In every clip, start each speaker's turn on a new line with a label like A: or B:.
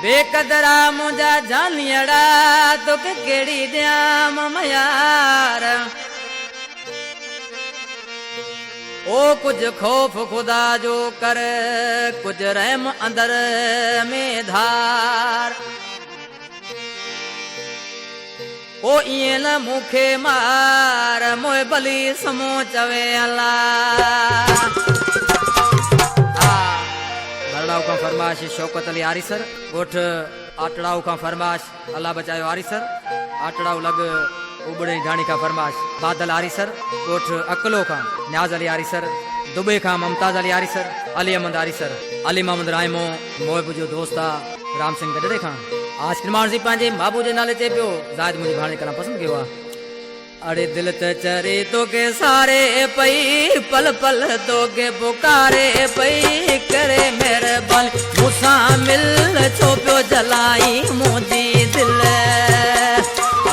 A: बेकदरा मुझा जानियड़ा तो केड़ी द्याम मयार ओ कुछ खौफ खुदा जो कर कुछ रहम अंदर में धार ओ इए न मुखे मार मोए बली समो चवे अल्लाह। भरड़ाऊ का फरमाश शौकत अली आरी सर गोठ आटड़ाऊ का फरमाश अल्लाह बचायो आरी सर आटड़ाऊ लग उबड़े जानी का फरमाश बादल आरी सर गोठ अकलो का न्याज अली आरी सर दुबई का ममताज अली आरी सर अली अहमद आरी सर अली मोहम्मद रायमो मोए बुजो दोस्ता राम सिंह गडड़े खां आज निर्माण जी पांजे बाबू जे नाले चे पियो जायद मुझे भाणे करना पसंद कियो। अरे दिल त चरे तो के सारे पई पल पल तो के पुकारे पई करे मेहरबानी मुसा मिल छो पियो जलाई मुझी दिल।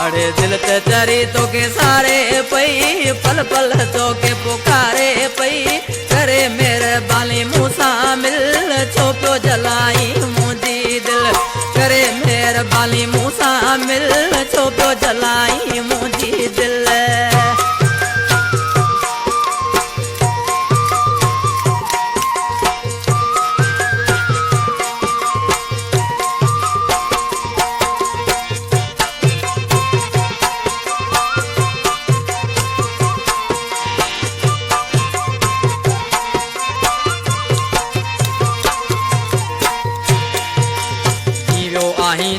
A: अरे दिल त चरे तो के सारे पई पल पल तो के पुकारे पई करे मेहरबानी मुसा मिल छो पियो जलाई मुझी दिल करे मेहरबानी मुसा मिल छो पियो जलाई मुझी दिल।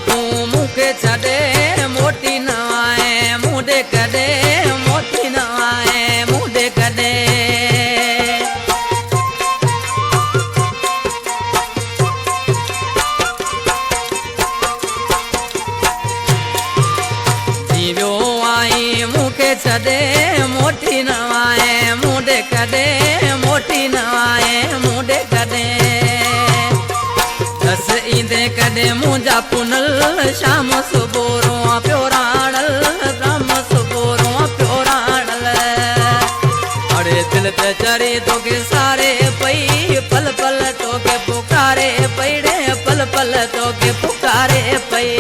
A: तू मुखे छड़े मोटी न आए मुझे कदे मोटी न आए मुझे कदे जीवो आई मुखे छड़े मोटी न आए मुझे कदे मोटी न आए मुझे कदे दस ईंदे कदे मुंजा पुनल शाम सुबोरो प्योराणल ब्रह्म सुबोरो प्योराणल। अरे दिल पे चढ़ी तो के सारे पई पल पल तो के पुकारे पईड़े पल पल तो के पुकारे पई।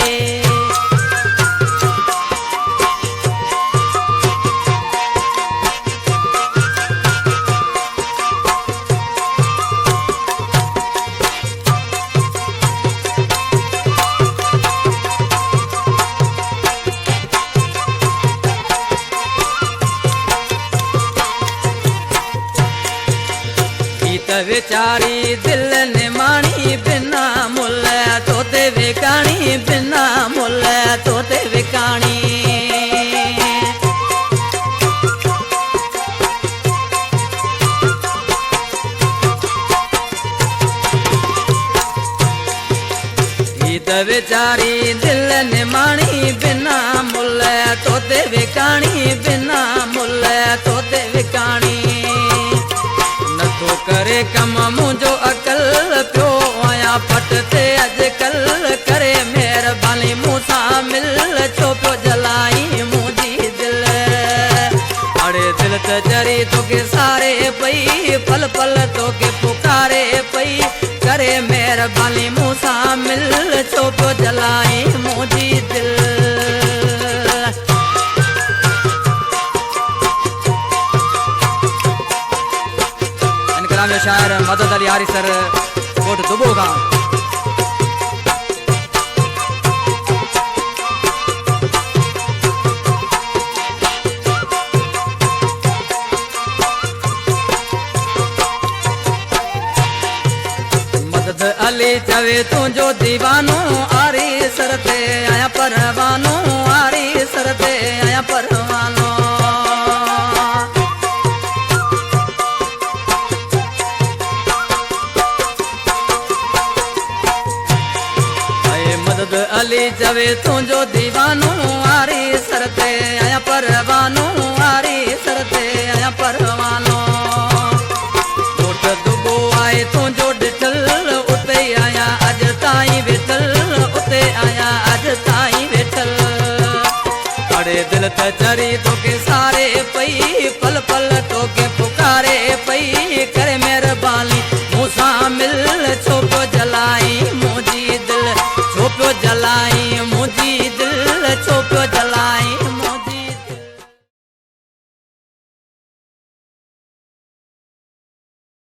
A: बेचारी दिल ने मानी बिना मुल तोते विकाणी बिना मुल तोते विकाणी। बेचारी दिल ने मानी बिना मुल तोते विकाणी बिना मुल तोते विकाणी। तो करे कम मुझो अकल पियो आया फटते अजकल करे मेहरबानी मूसा मिल छो पियो जलाई मुझी दिल। अरे दिल त चरी तो के सारे पई पल पल तो के पुकारे पई करे मेहरबानी मूसा मिल छो पियो जलाई मुझी दिल। शायर मदद अली आरी सर कोट दुबो का मदद अली चवे तुझो दीवानो आरी सरते आया परवानो आरी सरते आया परवानो। अली जवे तुझो दीवानो आरी सरते आया परवानो आरी सरते आया परवानो। उठ दुबो आए तुझो डिठल उते आया अज ताई वेठल उते आया अज ताई वेठल। अरे दिल त चरी तो के सारे पई पल पल तो के पुकारे पई करे मेहरबानी मूसा मिल छो पियो जलाई मुझी दिल छो पियो जलाई मुंहिंजी दिल छो पियो जलाई